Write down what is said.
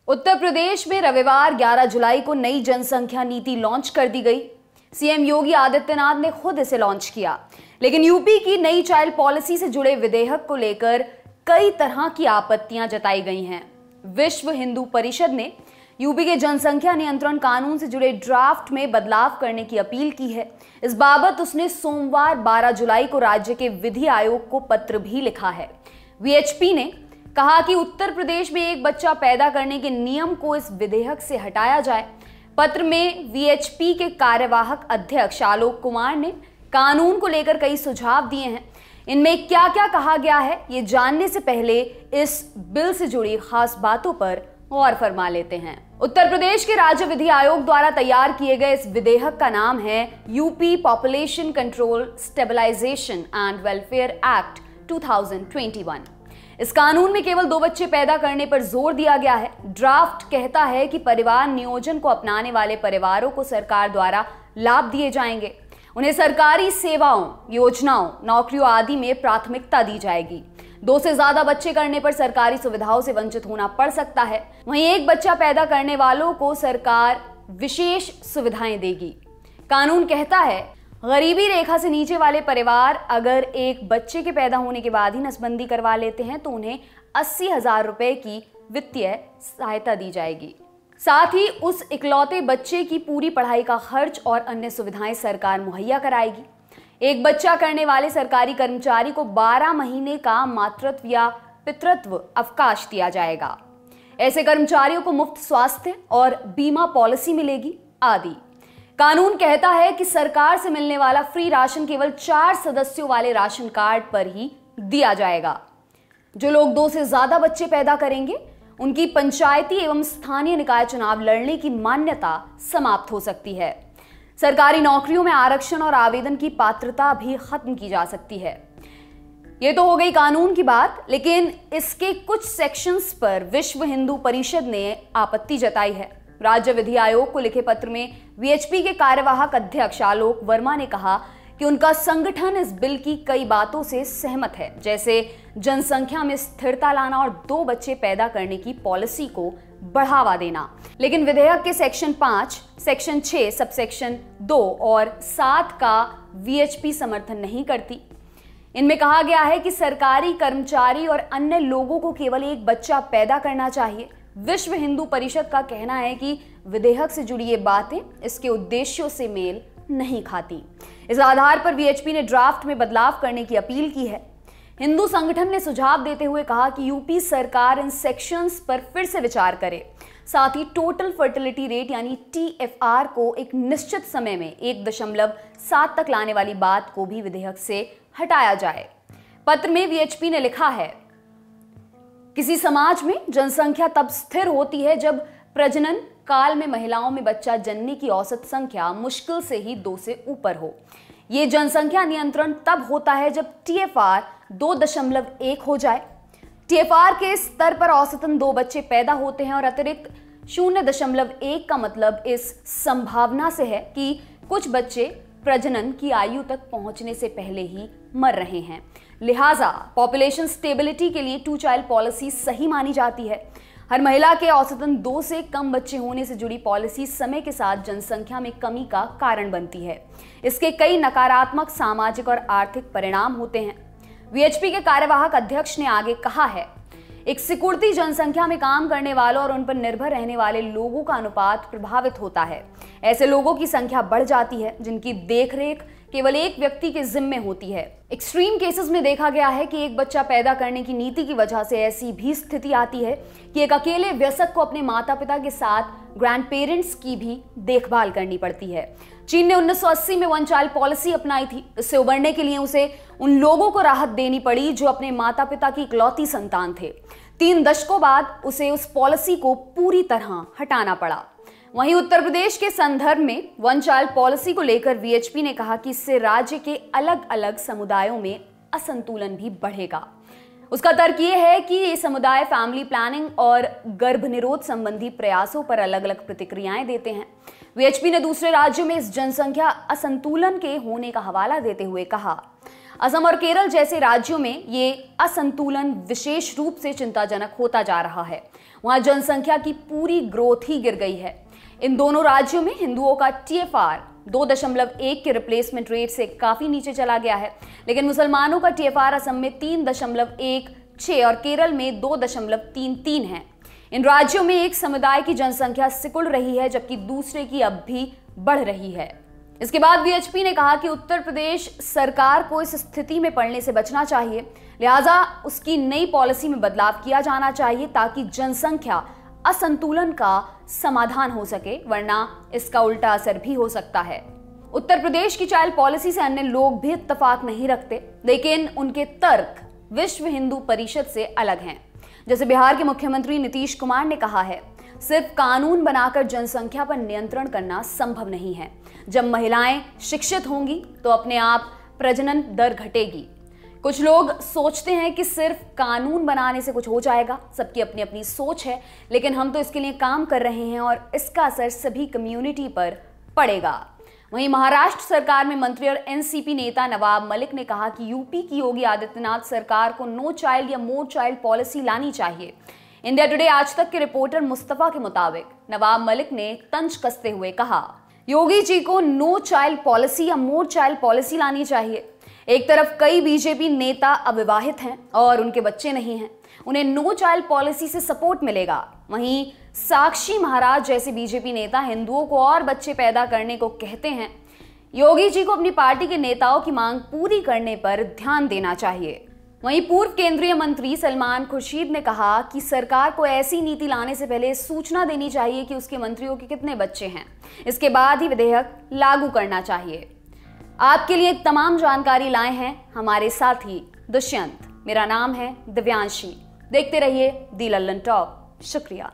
उत्तर प्रदेश में रविवार 11 जुलाई को नई जनसंख्या नीति लॉन्च कर दी गई। सीएम योगी आदित्यनाथ ने खुद इसे लॉन्च किया, लेकिन यूपी की नई चाइल्ड पॉलिसी से जुड़े विधेयक को लेकर कई तरह की आपत्तियां जताई गई हैं। विश्व हिंदू परिषद ने यूपी के जनसंख्या नियंत्रण कानून से जुड़े ड्राफ्ट में बदलाव करने की अपील की है। इस बाबत उसने सोमवार 12 जुलाई को राज्य के विधि आयोग को पत्र भी लिखा है। वीएचपी ने कहा कि उत्तर प्रदेश में एक बच्चा पैदा करने के नियम को इस विधेयक से हटाया जाए। पत्र में वीएचपी के कार्यवाहक अध्यक्ष आलोक कुमार ने कानून को लेकर कई सुझाव दिए हैं। इनमें क्या क्या कहा गया है, ये जानने से पहले इस बिल से जुड़ी खास बातों पर गौर फरमा लेते हैं। उत्तर प्रदेश के राज्य विधि आयोग द्वारा तैयार किए गए इस विधेयक का नाम है UP population control stabilization and welfare act 2021। इस कानून में केवल 2 बच्चे पैदा करने पर जोर दिया गया है। ड्राफ्ट कहता है कि परिवार नियोजन को अपनाने वाले परिवारों को सरकार द्वारा लाभ दिए जाएंगे। उन्हें सरकारी सेवाओं, योजनाओं, नौकरियों आदि में प्राथमिकता दी जाएगी। 2 से ज्यादा बच्चे करने पर सरकारी सुविधाओं से वंचित होना पड़ सकता है। वहीं एक बच्चा पैदा करने वालों को सरकार विशेष सुविधाएं देगी। कानून कहता है, गरीबी रेखा से नीचे वाले परिवार अगर एक बच्चे के पैदा होने के बाद ही नसबंदी करवा लेते हैं तो उन्हें 80,000 रुपए की वित्तीय सहायता दी जाएगी। साथ ही उस इकलौते बच्चे की पूरी पढ़ाई का खर्च और अन्य सुविधाएं सरकार मुहैया कराएगी। एक बच्चा करने वाले सरकारी कर्मचारी को 12 महीने का मातृत्व या पितृत्व अवकाश दिया जाएगा। ऐसे कर्मचारियों को मुफ्त स्वास्थ्य और बीमा पॉलिसी मिलेगी आदि। कानून कहता है कि सरकार से मिलने वाला फ्री राशन केवल 4 सदस्यों वाले राशन कार्ड पर ही दिया जाएगा। जो लोग 2 से ज्यादा बच्चे पैदा करेंगे उनकी पंचायती एवं स्थानीय निकाय चुनाव लड़ने की मान्यता समाप्त हो सकती है। सरकारी नौकरियों में आरक्षण और आवेदन की पात्रता भी खत्म की जा सकती है। ये तो हो गई कानून की बात, लेकिन इसके कुछ सेक्शंस पर विश्व हिंदू परिषद ने आपत्ति जताई है। राज्य विधि आयोग को लिखे पत्र में वीएचपी के कार्यवाहक अध्यक्ष आलोक वर्मा ने कहा कि उनका संगठन इस बिल की कई बातों से सहमत है, जैसे जनसंख्या में स्थिरता लाना और 2 बच्चे पैदा करने की पॉलिसी को बढ़ावा देना। लेकिन विधेयक के सेक्शन 5, सेक्शन 6, सबसेक्शन 2 और 7 का वीएचपी समर्थन नहीं करती। इनमें कहा गया है कि सरकारी कर्मचारी और अन्य लोगों को केवल एक बच्चा पैदा करना चाहिए। विश्व हिंदू परिषद का कहना है कि विधेयक से जुड़ी ये बातें इसके उद्देश्यों से मेल नहीं खाती। इस आधार पर वीएचपी ने ड्राफ्ट में बदलाव करने की अपील की है। हिंदू संगठन ने सुझाव देते हुए कहा कि यूपी सरकार इन सेक्शंस पर फिर से विचार करे। साथ ही टोटल फर्टिलिटी रेट यानी टीएफआर को एक निश्चित समय में 1.7 तक लाने वाली बात को भी विधेयक से हटाया जाए। पत्र में वीएचपी ने लिखा है, किसी समाज में जनसंख्या तब स्थिर होती है जब प्रजनन काल में महिलाओं में बच्चा जनने की औसत संख्या मुश्किल से ही 2 से ऊपर हो। यह जनसंख्या नियंत्रण तब होता है जब टीएफआर 2.1 हो जाए। टीएफआर के स्तर पर औसतन 2 बच्चे पैदा होते हैं और अतिरिक्त 0.1 का मतलब इस संभावना से है कि कुछ बच्चे प्रजनन की आयु तक पहुंचने से पहले ही मर रहे हैं। लिहाजा पॉपुलेशन स्टेबिलिटी के लिए 2 चाइल्ड पॉलिसी सही मानी जाती है। हर महिला के औसतन 2 से कम बच्चे होने से जुड़ी पॉलिसी समय के साथ जनसंख्या में कमी का कारण बनती है। इसके कई नकारात्मक सामाजिक और आर्थिक परिणाम होते हैं। वीएचपी के कार्यवाहक अध्यक्ष ने आगे कहा है, एक सिकुड़ती जनसंख्या में काम करने वालों और उन पर निर्भर रहने वाले लोगों का अनुपात प्रभावित होता है। ऐसे लोगों की संख्या बढ़ जाती है जिनकी देखरेख केवल एक व्यक्ति के जिम्मे होती है। एक्सट्रीम केसेस में देखा गया है कि एक बच्चा पैदा करने की नीति की वजह से ऐसी भी स्थिति आती है कि एक अकेले वयस्क को अपने माता पिता के साथ ग्रैंड पेरेंट्स की भी देखभाल करनी पड़ती है। चीन ने 1980 में 1 चाइल्ड पॉलिसी अपनाई थी। इससे उबरने के लिए उसे उन लोगों को राहत देनी पड़ी जो अपने माता पिता की इकलौती संतान थे। 3 दशकों बाद उसे उस पॉलिसी को पूरी तरह हटाना पड़ा। वहीं उत्तर प्रदेश के संदर्भ में 1 चाइल्ड पॉलिसी को लेकर वीएचपी ने कहा कि इससे राज्य के अलग अलग समुदायों में असंतुलन भी बढ़ेगा। उसका तर्क ये है कि ये समुदाय फैमिली प्लानिंग और गर्भनिरोध संबंधी प्रयासों पर अलग अलग प्रतिक्रियाएं देते हैं। वीएचपी ने दूसरे राज्यों में इस जनसंख्या असंतुलन के होने का हवाला देते हुए कहा, असम और केरल जैसे राज्यों में ये असंतुलन विशेष रूप से चिंताजनक होता जा रहा है। वहां जनसंख्या की पूरी ग्रोथ ही गिर गई है। इन दोनों राज्यों में हिंदुओं का TFR 2.1 के रिप्लेसमेंट रेट से काफी नीचे चला गया है, लेकिन मुसलमानों का TFR असम में 3.16 और केरल में 2.33 है। इन राज्यों में एक समुदाय की जनसंख्या सिकुड़ रही है, जबकि दूसरे की अब भी बढ़ रही है। इसके बाद VHP ने कहा कि उत्तर प्रदेश सरकार को इस स्थिति में पड़ने से बचना चाहिए, लिहाजा उसकी नई पॉलिसी में बदलाव किया जाना चाहिए ताकि जनसंख्या असंतुलन का समाधान हो सके, वरना इसका उल्टा असर भी हो सकता है। उत्तर प्रदेश की चाइल्ड पॉलिसी से अन्य लोग भी इत्तेफाक नहीं रखते, लेकिन उनके तर्क विश्व हिंदू परिषद से अलग हैं। जैसे बिहार के मुख्यमंत्री नीतीश कुमार ने कहा है, सिर्फ कानून बनाकर जनसंख्या पर नियंत्रण करना संभव नहीं है। जब महिलाएं शिक्षित होंगी तो अपने आप प्रजनन दर घटेगी। कुछ लोग सोचते हैं कि सिर्फ कानून बनाने से कुछ हो जाएगा। सबकी अपनी अपनी सोच है, लेकिन हम तो इसके लिए काम कर रहे हैं और इसका असर सभी कम्युनिटी पर पड़ेगा। वहीं महाराष्ट्र सरकार में मंत्री और NCP नेता नवाब मलिक ने कहा कि यूपी की योगी आदित्यनाथ सरकार को नो चाइल्ड या मोर चाइल्ड पॉलिसी लानी चाहिए। इंडिया टुडे आज तक के रिपोर्टर मुस्तफा के मुताबिक नवाब मलिक ने तंज कसते हुए कहा, योगी जी को नो चाइल्ड पॉलिसी या मोर चाइल्ड पॉलिसी लानी चाहिए। एक तरफ कई बीजेपी नेता अविवाहित हैं और उनके बच्चे नहीं हैं, उन्हें नो चाइल्ड पॉलिसी से सपोर्ट मिलेगा। वहीं साक्षी महाराज जैसे बीजेपी नेता हिंदुओं को और बच्चे पैदा करने को कहते हैं। योगी जी को अपनी पार्टी के नेताओं की मांग पूरी करने पर ध्यान देना चाहिए। वहीं पूर्व केंद्रीय मंत्री सलमान खुर्शीद ने कहा कि सरकार को ऐसी नीति लाने से पहले सूचना देनी चाहिए कि उसके मंत्रियों के कितने बच्चे हैं। इसके बाद ही विधेयक लागू करना चाहिए। आपके लिए तमाम जानकारी लाए हैं हमारे साथी दुष्यंत। मेरा नाम है दिव्यांशी। देखते रहिए दी लल्लन टॉप। शुक्रिया।